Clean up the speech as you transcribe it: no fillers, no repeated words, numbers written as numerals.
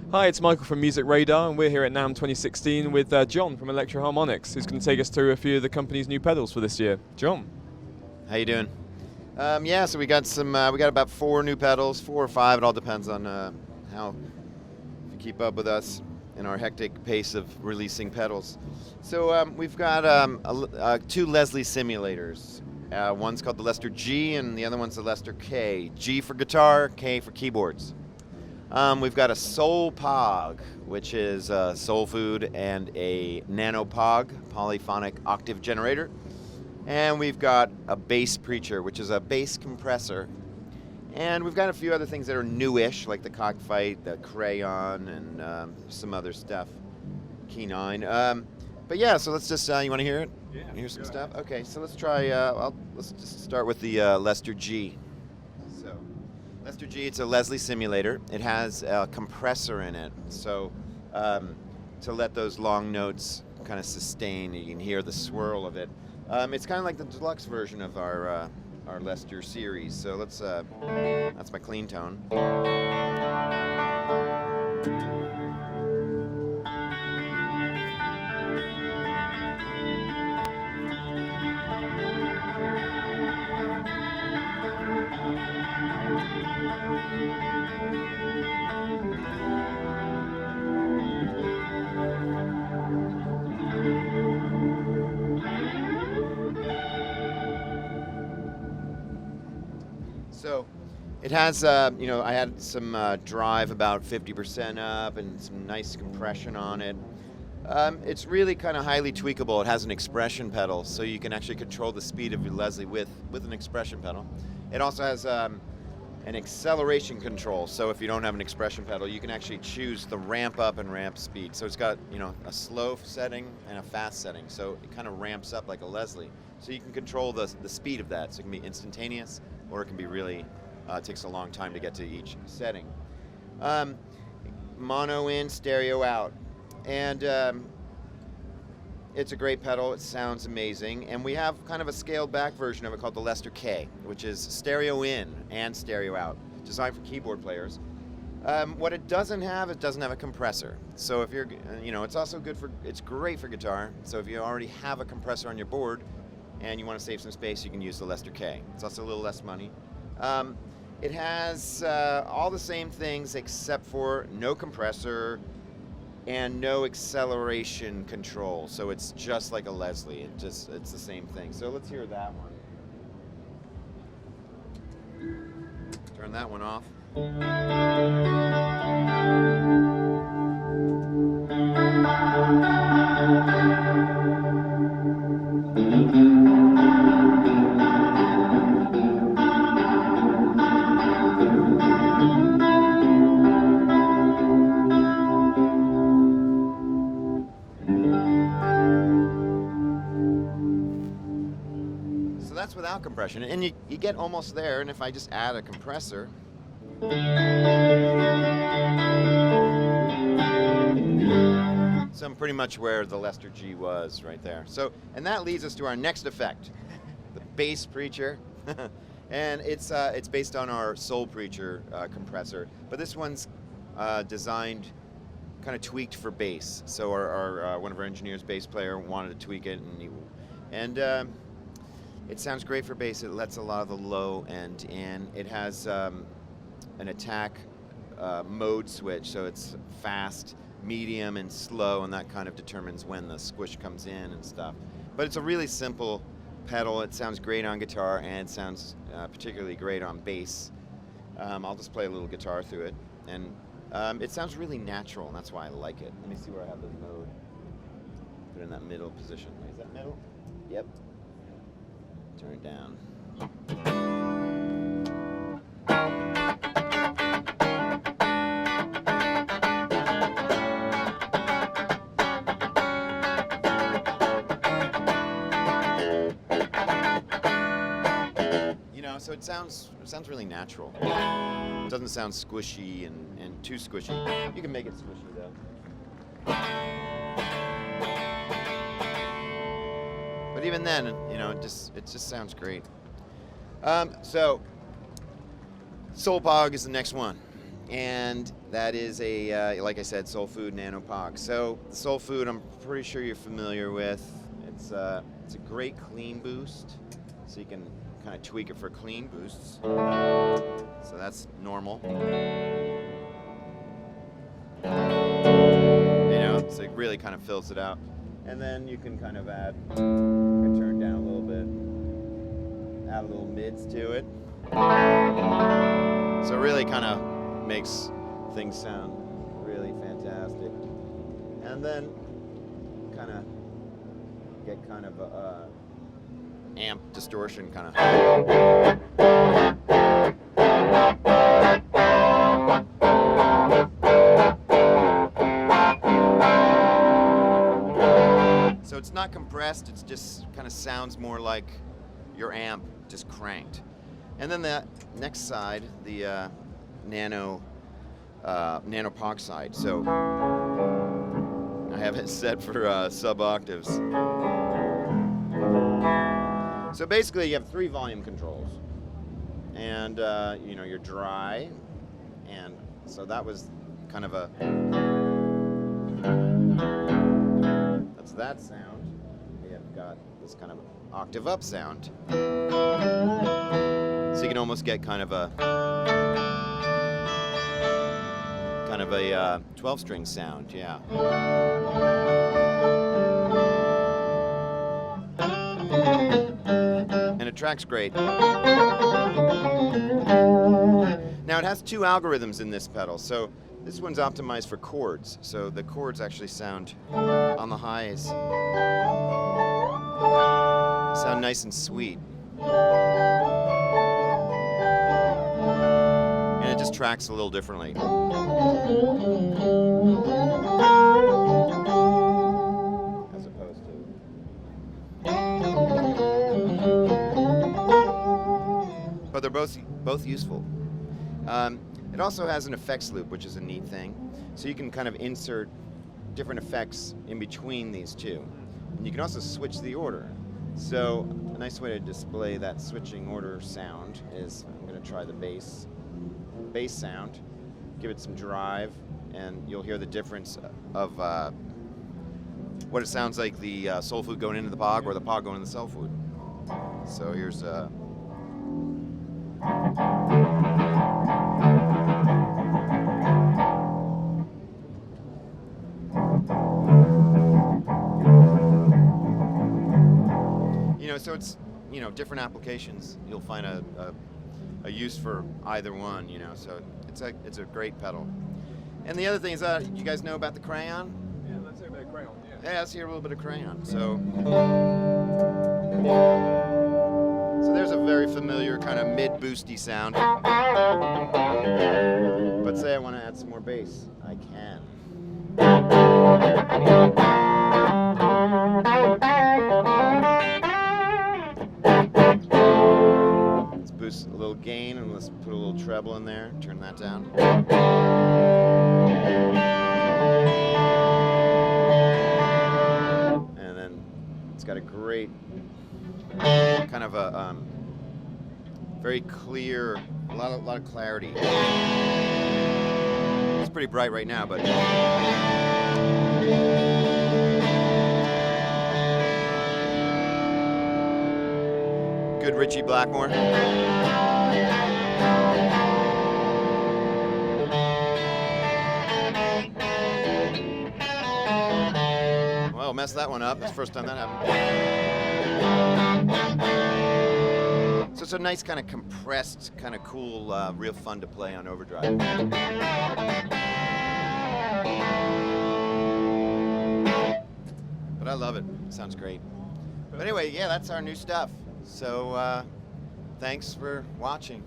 Hi, it's Michael from Music Radar, and we're here at NAMM 2016 with John from Electro-Harmonix, who's going to take us through a few of the company's new pedals for this year. John. How you doing? Yeah, so we got about 4 new pedals, 4 or 5. It all depends on how if you keep up with us in our hectic pace of releasing pedals. So we've got 2 Leslie simulators. One's called the Lester G, and the other one's the Lester K. G for guitar, K for keyboards. We've got a Soul POG, which is soul food, and a Nano POG, polyphonic octave generator. And we've got a bass preacher, which is a bass compressor. And we've got a few other things that are newish, like the Cockfight, the Crayon, and some other stuff. Key 9. But yeah, so let's just, you want to hear it? Yeah. Hear some stuff? Okay, so let's try, let's just start with the Lester G. So, Lester G, it's a Leslie simulator. It has a compressor in it, so to let those long notes kind of sustain, you can hear the swirl of it. It's kind of like the deluxe version of our Lester series. So let's, that's my clean tone. So it has, I had some drive about 50% up and some nice compression on it. It's really kind of highly tweakable. It has an expression pedal, so you can actually control the speed of your Leslie with an expression pedal. It also has an acceleration control, so if you don't have an expression pedal, you can actually choose the ramp up and ramp speed. So it's got, a slow setting and a fast setting, so it kind of ramps up like a Leslie. So you can control the speed of that, so it can be instantaneous, or it can be really, takes a long time to get to each setting. Mono in, stereo out. And it's a great pedal, it sounds amazing. And we have kind of a scaled back version of it called the Lester K, which is stereo in and stereo out, designed for keyboard players. What it doesn't have a compressor. So if you're, it's also it's great for guitar. So if you already have a compressor on your board, and you want to save some space, you can use the Lester K. It's also a little less money. It has all the same things except for no compressor and no acceleration control. So it's just like a Leslie. It's the same thing. So let's hear that one. Turn that one off. That's without compression, and you get almost there, and if I just add a compressor, so I'm pretty much where the Lester G was right there. So, and that leads us to our next effect, the bass preacher, and it's based on our Soul Preacher compressor, but this one's designed, kind of tweaked for bass. So our one of our engineers, bass player, wanted to tweak it, and it sounds great for bass. It lets a lot of the low end in. It has an attack mode switch, so it's fast, medium, and slow, and that kind of determines when the squish comes in and stuff. But it's a really simple pedal. It sounds great on guitar, and it sounds particularly great on bass. I'll just play a little guitar through it, and it sounds really natural, and that's why I like it. Let me see where I have the mode. Put it in that middle position. Is that middle? Yep. Turn it down. So it sounds really natural. It doesn't sound squishy and too squishy. You can make it squishy though. But even then, it just sounds great. So Soul POG is the next one. And that is a, like I said, Soul Food Nano POG. So the Soul Food, I'm pretty sure you're familiar with. It's a great clean boost, so you can kind of tweak it for clean boosts. So that's normal. You know, so it really kind of fills it out. And then you can kind of add, you can turn down a little bit, add a little mids to it. So it really kind of makes things sound really fantastic. And then kind of get kind of a amp distortion kind of. So it's not compressed, it's just kind of sounds more like your amp just cranked. And then the next side, the Nano POG side. So I have it set for sub octaves. So basically you have 3 volume controls. And you know, you're dry, and so that was kind of a, that's that sound. We have got this kind of octave up sound. So you can almost get kind of a 12-string sound, yeah. And it tracks great. Now it has 2 algorithms in this pedal. So this one's optimized for chords. So the chords actually sound on the highs, sound nice and sweet. And it just tracks a little differently. As opposed to. But they're both useful. It also has an effects loop, which is a neat thing. So you can kind of insert different effects in between these two. And you can also switch the order. So a nice way to display that switching order sound is, I'm going to try the bass sound, give it some drive, and you'll hear the difference of what it sounds like the Soul Food going into the POG or the POG going into the Soul Food. So here's you know, so it's, you know, different applications. You'll find a use for either one, you know, so it's a great pedal. And the other thing is, you guys know about the Crayon? Yeah, let's hear a bit of Crayon, yeah. Yeah, let's hear a little bit of Crayon. So there's a very familiar kind of mid-boosty sound. But say I want to add some more bass, I can. Let's boost a little gain and let's put a little treble in there, turn that down. And then it's got a great kind of a very clear, a lot of clarity. It's pretty bright right now, but good Richie Blackmore. Well, messed that one up. That's the first time that happened. So it's a nice kind of compressed, kind of cool, real fun to play on overdrive. But I love it. It sounds great. But anyway, yeah, that's our new stuff. So thanks for watching.